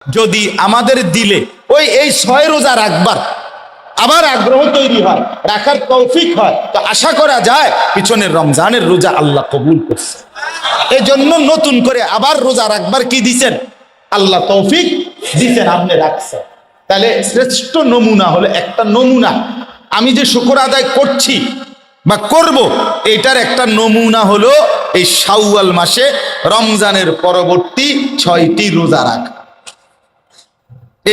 যদি আমাদের দিলে এই 6 রোজা রাখবার আবার আগ্রহ তৈরি হয়, রাখার তৌফিক হয়, তো আশা করা যায় পিছনের রমজানের রোজা আল্লাহ কবুল করছে। এই জন্য নতুন করে আবার রোজা রাখবার কি দিচ্ছেন? আল্লাহ তৌফিক দিচ্ছেন, আপনি রাখছেন। তাহলে শ্রেষ্ঠ নমুনা হলো, একটা নমুনা আমি যে শুকর আদায় করছি বা করব, এটার একটা নমুনা হলো এই শাওয়াল মাসে রমজানের পরবর্তী 6টি রোজা রাখা।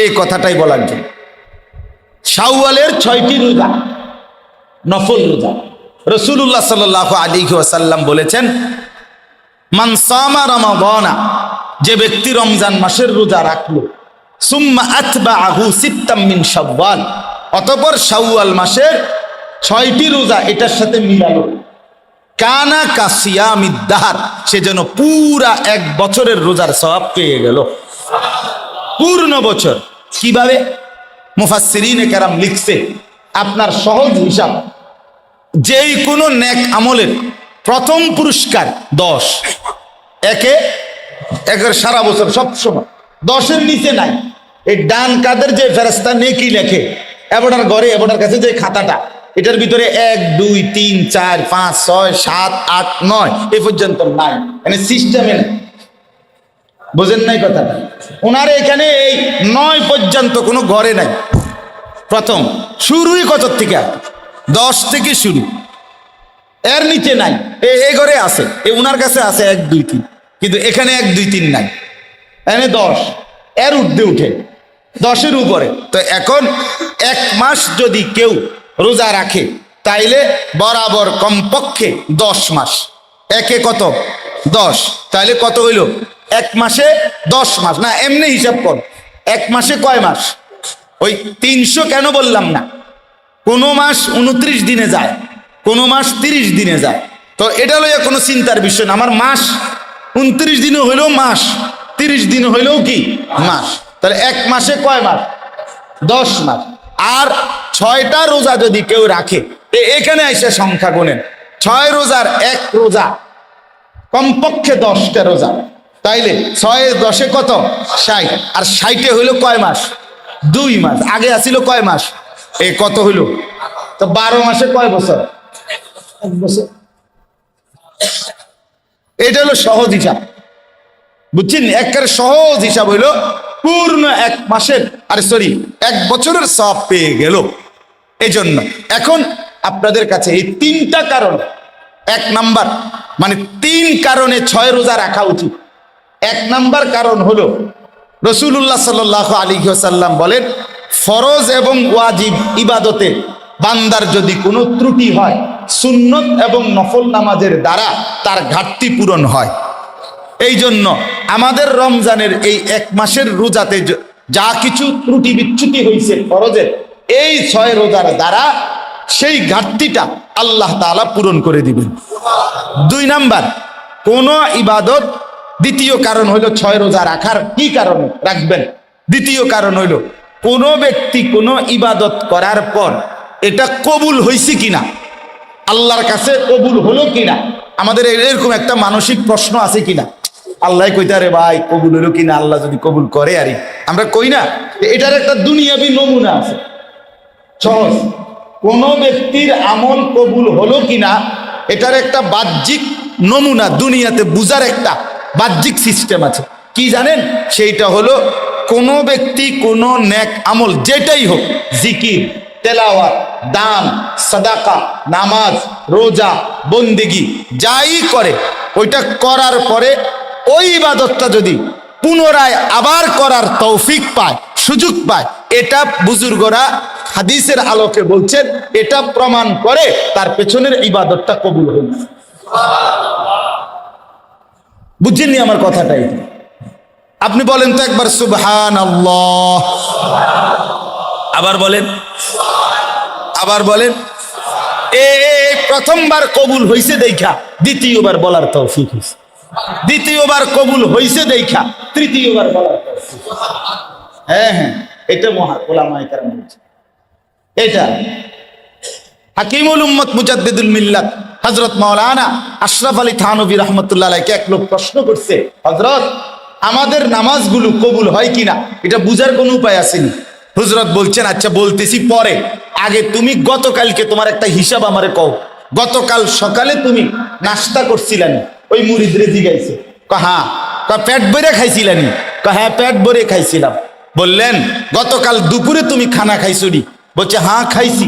এই কথাটাই বলার জন্য শাওয়ালের 6টি রোজা নফল রোজা। রাসূলুল্লাহ সাল্লাল্লাহু আলাইহি ওয়াসাল্লাম বলেছেন, মান সামা রমাদানা, যে ব্যক্তি রমজান মাসের রোজা রাখলো, সুম্মা আতবাআহু সিত্তাম মিন শাওয়াল, অতঃপর শাওয়াল মাসের 6টি রোজা এটার সাথে মিলালো, কানা কাসিয়ামিদ দাহর, সে যেন পুরা 1 বছরের রোজার সওয়াব পেয়ে গেল। পূর্ণ বছর। কিভাবে? মুফাসসিরিনে কেরাম লিখছে, আপনার সহজ হিসাব, যেই কোনো নেক আমলের প্রথম পুরস্কার 10, একের সারা বছর সব সময় 10-এর নিচে নাই। এই ডান কাদের যে ফেরেশতা নেকি লেখে, এবটার ঘরে এবটার কাছে যে খাতাটা, এটার ভিতরে 1 2 3 4 5 6 7 8 9 এই পর্যন্ত নাই, মানে সিস্টেমে নেই। বুঝেন নাই কথাটা? ওনার এখানে এই 9 পর্যন্ত কোনো ঘরে নাই। প্রথম শুরুই কত থেকে? 10 থেকে শুরু, এর নিচে নাই। এই ঘরে আছে, ওনার কাছে আছে 1 2 3, কিন্তু এখানে 1 2 3 নাই, এখানে 10, এর ঊর্ধ্বে উঠে 10-এর উপরে। তো এখন 1 মাস যদি কেউ রোজা রাখে, তাইলে বরাবর কমপক্ষে 10 মাস, একে কত? 10, তাহলে কত হইল? 1 মাসে 10 মাস না, এমনি হিসাব কর, 1 মাসে কয় মাস? ওই 300 কেন বললাম না? কোনো মাস 29 দিনে যায়, কোনো মাস 30 দিনে যায়। তো এটা লইয়া কোনো চিন্তার বিষয় না। আমার মাস 29 দিনে হইলেও মাস, 30 দিন হইলেও কি মাস। তাহলে 1 মাসে কয় মাস? 10 মাস। আর 6টা রোজা যদি কেউ রাখে, এখানে এসে সংখ্যা গুনেন, 6 রোজার 1 রোজা কমপক্ষে 10টা রোজা, তাইলে 6 10 কত? 60। আর 60-এ হইল কয় মাস? 2 মাস। আগে আসিল কয় মাস? কত হইল? তো 12 মাসে কয় বছর? 1 বছর। এটা হলো সহজ হিসাব, বুঝছেন? একেবারে সহজ হিসাব হইলো পূর্ণ 1 মাসের, আরে সরি 1 বছরের সওয়াব পেয়ে গেল। এই জন্য এখন আপনাদের কাছে এই 3টা কারণ, 1 নাম্বার মানে 3 কারণে 6 রোজা রাখা উচিত। 1 নাম্বার কারণ হলো, রাসূলুল্লাহ সাল্লাল্লাহু আলাইহি ওয়াসাল্লাম বলেন, ফরজ এবং ওয়াজিব ইবাদতে বান্দার যদি কোনো ত্রুটি হয়, সুন্নত এবং নফল নামাজের দ্বারা তার ঘাটতি পূরণ হয়। এই জন্য আমাদের রমজানের এই 1 মাসের রোজাতে যা কিছু ত্রুটি বিচ্যুতি হয়েছে ফরজের, এই 6 রোজার দ্বারা সেই ঘাটতিটা আল্লাহ তাআলা পূরণ করে দিবেন। 2 নাম্বার, কোন ইবাদত, দ্বিতীয় কারণ হইল 6 রোজা রাখার কি কারণে রাখবেন? দ্বিতীয় কারণ হইল, কোন ব্যক্তি কোন ইবাদত করার পর এটা কবুল হয়েছে কিনা, আল্লাহর কাছে কবুল হলো কিনা। আমাদের এরকম একটা মানসিক প্রশ্ন আছে কিনা, আল্লাহ কইতারে ভাই কবুল হলো কিনা, আল্লাহ যদি কবুল করে, আরে আমরা কই না। এটার একটা দুনিয়াবি নমুনা আছে সহজ, কোন ব্যক্তির আমল কবুল হলো কিনা এটার একটা বাহ্যিক নমুনা, দুনিয়াতে বুঝার একটা বাহ্যিক সিস্টেম আছে। কি জানেন? সেইটা হলো, কোন ব্যক্তি কোন নেক আমল যেটাই হোক, জিকির, তেলাওয়াত, দান, সাদাকা, নামাজ, রোজা, বন্দেগী যাই করে, ওইটা করার পরে ওই ইবাদতটা যদি পুনরায় আবার করার তৌফিক পায়, সুযোগ পায়, এটা বুজুর্গরা হাদিসের আলোকে বলছেন, এটা প্রমাণ করে তার পেছনের ইবাদতটা কবুল হয়েছে। বুঝছেননি আমার কথাটাই? আপনি বলেন তো একবার সুবহানাল্লাহ, আবার বলেন, আবার বলেন। প্রথমবার কবুল হইছে দেখা দ্বিতীয়বার বলার তৌফিক হইছে, দ্বিতীয়বার কবুল হইছে দেখা তৃতীয়বার বলার তৌফিক। হ্যাঁ হ্যাঁ, এটা মহা উলামায়ে কেরাম বলছে। এটা হাকিমুল উম্মত মুজাদ্দিদুল মিল্লাত হযরত মাওলানা আশরাফ আলী থানভী রাহমাতুল্লাহ আলাইহি এক লোক প্রশ্ন করছে, হযরত আমাদের নামাজগুলো কবুল হয় কিনা এটা বুঝার কোনো উপায় আসেনি। হুজরত বলছেন, আচ্ছা বলতেছি পরে, আগে তুমি গতকালকে তোমার একটা হিসাব আমারে কও। গতকাল সকালে তুমি নাস্তা করছিলানি? ওই মুরিদরে জিগাইছে, হ্যাঁ। পেট ভরে খাইছিলানি? হ্যাঁ পেট ভরে খাইছিলাম। বললেন গতকাল দুপুরে তুমি খানা খাইছো নি? বলছে হ্যাঁ খাইছি।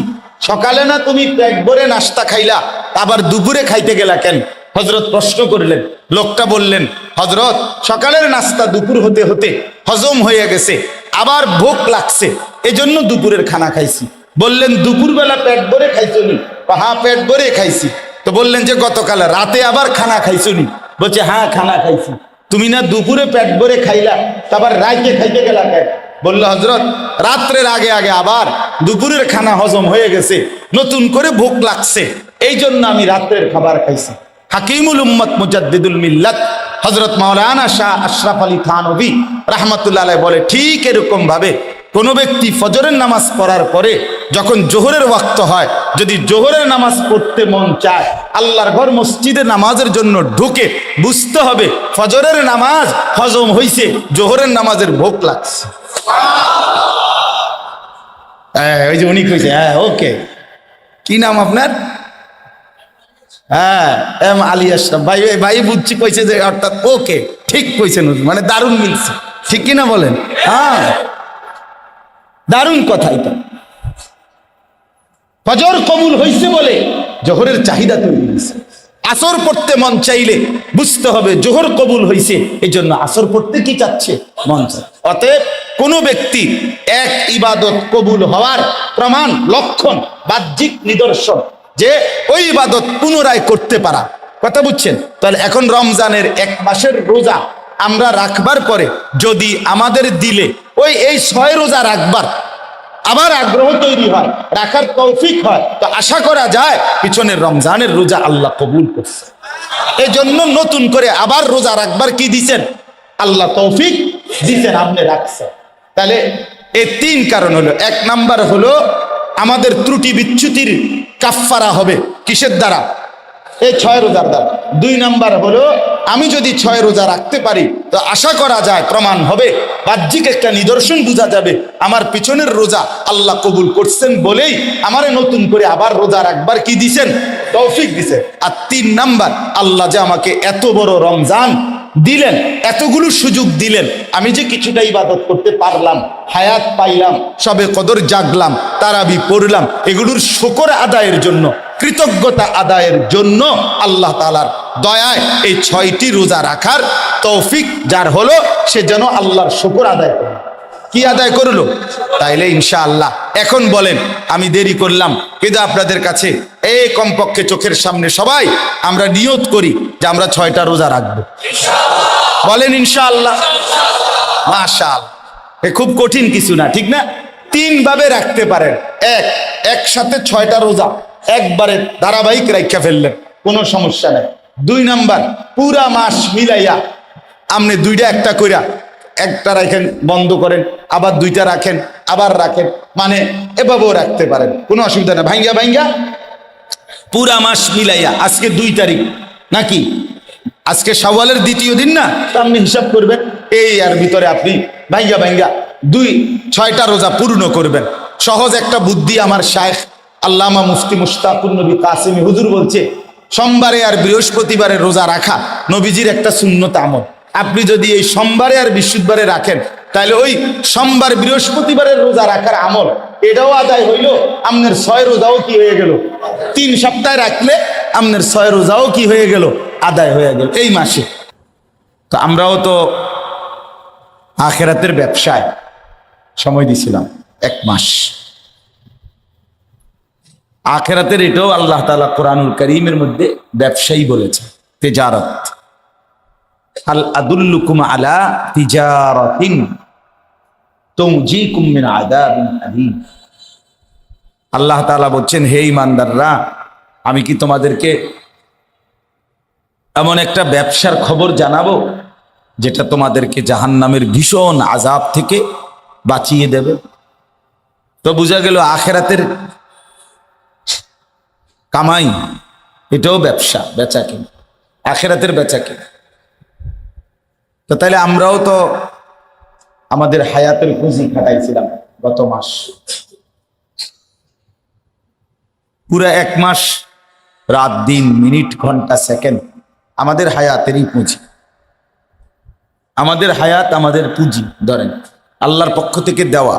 সকালে না তুমি পেট ভরে নাস্তা খাইলা, আবার দুপুরে খাইতে গেলা কেন? হজরত প্রশ্ন করলেন। লোকটা বললেন, হজরত সকালের নাস্তা দুপুর হতে হতে হজম হয়ে গেছে, আবার ভোক লাগছে, এজন্য দুপুরের খানা খাইছি। বললেন দুপুরবেলা পেট ভরে খাইছো নি? হ্যাঁ পেট ভরে খাইছি। তো বললেন যে গতকাল রাতে আবার খানা খাইছো নি? বলছে হ্যাঁ খানা খাইছি। তুমি না দুপুরে পেট ভরে খাইলা, আবার রাইতে খাইতে গেলা কেন? বললো হজরত রাত্রের আগে আগে আবার দুপুরের খানা হজম হয়ে গেছে, নতুন করে ভোক লাগছে, এই জন্য আমি রাত্রের খাবার খাইছি। হাকিমুল উম্মত মুজাদ্দিদুল মিল্লাত হযরত মাওলানা শাহ আশরাফ আলী থানভী রাহমাতুল্লাহ আলাইহি বলে, ঠিক এরকম ভাবে কোনো ব্যক্তি ফজরের নামাজ পড়ার পরে যখন জোহরের ওয়াক্ত হয়, যদি জোহরের নামাজ পড়তে মন চায়, আল্লাহর ঘর মসজিদে নামাজের জন্য ঢুকে, বুঝতে হবে ফজরের নামাজ হজম হইছে, জোহরের নামাজের ভোগ লাগছে। ওই যে উনি কইছে, হ্যাঁ ওকে। কি নাম আপনার? হ্যাঁ এম আলী আশরাফ ভাই। ভাই বুঝছি কইছে যে অর্থাৎ ওকে, ঠিক কইছেন, মানে দারুণ মিলছে, ঠিক কিনা বলেন? হ্যাঁ দারুণ কথা। এটা ফজর কবুল হইছে বলে জোহরের চাহিদা তৈরি হয়েছে। আসর পড়তে মন চাইলে বুঝতে হবে জোহর কবুল হইছে, এই জন্য আসর পড়তে কি চাচ্ছে? মন চায়। অতএব কোন ব্যক্তি এক ইবাদত কবুল হওয়ার প্রমাণ, লক্ষণ, বাহ্যিক নিদর্শন যে ওই ইবাদত পুনরায় করতে পারা। কথা বুঝছেন? তাহলে এখন রমজানের এক মাসের রোজা আমরা রাখবার পরে যদি আমাদের দিলে এই 6 রোজা রাখবার আবার আগ্রহ তৈরি হয়, রাখার তৌফিক হয়, তো আশা করা যায় পিছনের রমজানের রোজা আল্লাহ কবুল করছে। এই জন্য নতুন করে আবার রোজা রাখবার কি দিছেন? আল্লাহ তৌফিক দিছেন, আপনি রাখছেন। তাহলে এই 3 কারণ হলো। 1 নাম্বার হলো আমাদের ত্রুটি বিচ্যুতির কাফফারা হবে কিসের দ্বারা? এই 6 রোজার দ্বারা। 2 নাম্বার হলো আমি যদি 6 রোজা রাখতে পারি তো আশা করা যায়, প্রমাণ হবে, বাহ্যিক একটা নিদর্শন বোঝা যাবে আমার পিছনের রোজা আল্লাহ কবুল করছেন বলেই আমারে নতুন করে আবার রোজা রাখবার কি দিছেন? তৌফিক দিছে। আর 3 নাম্বার, আল্লাহ যে আমাকে এত বড় রমজান দিলেন, এতগুলো সুযোগ দিলেন, আমি যে কিছুটা ইবাদত করতে পারলাম, হায়াত পাইলাম, সবে কদর জাগলাম, তারাবি পড়লাম, এগুলোর শুকর আদায়ের জন্য, কৃতজ্ঞতা আদায়ের জন্য আল্লাহ তাআলার দয়ায় এই 6টি রোজা রাখার তৌফিক যার হলো, সে যেন আল্লাহর শুকর আদায় করে। কি আদায় করলো? তাইলে ইনশাআল্লাহ এখন বলেন, আমি দেরি করলাম কিন্তু আপনাদের কাছে এই কমপক্ষে চোখের সামনে সবাই আমরা নিয়ত করি যে আমরা 6টা রোজা রাখবো। বলেন ইনশাআল্লাহ। মাশাআল্লাহ, খুব কঠিন কিছু না, ঠিক না? 3 ভাবে রাখতে পারেন। একসাথে 6টা রোজা একবারে ধারাবাহিক রাখা ফেললেন, কোনো সমস্যা নেই। 2 নাম্বার, পুরা মাস মিলাইয়া আপনি 2টা একটা কইরা, একটা রাখেন বন্ধ করেন, আবার 2টা রাখেন, আবার রাখেন, মানে এভাবেও রাখতে পারেন, কোনো অসুবিধা নেই। ভাঙ্গা ভাঙ্গা পুরা মাস মিলাইয়া, আজকে 2 তারিখ নাকি, আজকে শাওয়ালের 2য় দিন না, তো আপনি হিসাব করবেন এই আর ভিতরে আপনি ভাঙ্গা ভাঙ্গা 6টা রোজা পূর্ণ করবেন। সহজ একটা বুদ্ধি আমার শায়েখ আল্লামা মুফতি মুশতাকুর নবী কাসেমি হুজুর বলছে, সোমবারে আর বৃহস্পতিবারে রোজা রাখা নবীজির একটা সুন্নত আমল। আপনি যদি এই সোমবারে আর বৃহস্পতিবারে রাখেন, তাহলে ওই সোমবার বৃহস্পতিবারের রোজা রাখার আমল এটাও আদায় হইল, আপনার 6 রোজাও কি হয়ে গেল? 3 সপ্তাহ রাখলে আপনার 6 রোজাও কি হয়ে গেল? আদায় হয়ে গেল এই মাসে। তো আমরাও তো আখিরাতের ব্যবসায় সময় দিছিলাম 1 মাস। আখিরাতের এটাও আল্লাহ তাআলা কোরআনুল কারীমের মধ্যে ব্যবসায়ী বলেছে, তিজারত। হাল আদুল্লুকুম আলা তিজারাতিন তুনজিকুম মিন আযাবিন আলীম। আল্লাহ তাআলা বলছেন, হে ঈমানদাররা, আমি কি তোমাদেরকে এমন একটা ব্যবসার খবর জানাবো যেটা তোমাদেরকে জাহান্নামের ভীষণ আযাব থেকে বাঁচিয়ে দেবে? তো বোঝা গেল আখিরাতের কামাই এটাও ব্যবসা, বেচা কিনা, আখিরাতের বেচা কিনা। তো তাহলে আমরাও তো আমাদের হায়াতের পুঁজি খাটাইছিলাম গত মাস, পুরো 1 মাস, রাত দিন, মিনিট, ঘন্টা, সেকেন্ড আমাদের হায়াতেরই পুঁজি। আমাদের হায়াত আমাদের পুঁজি, ধরেন আল্লাহর পক্ষ থেকে দেওয়া।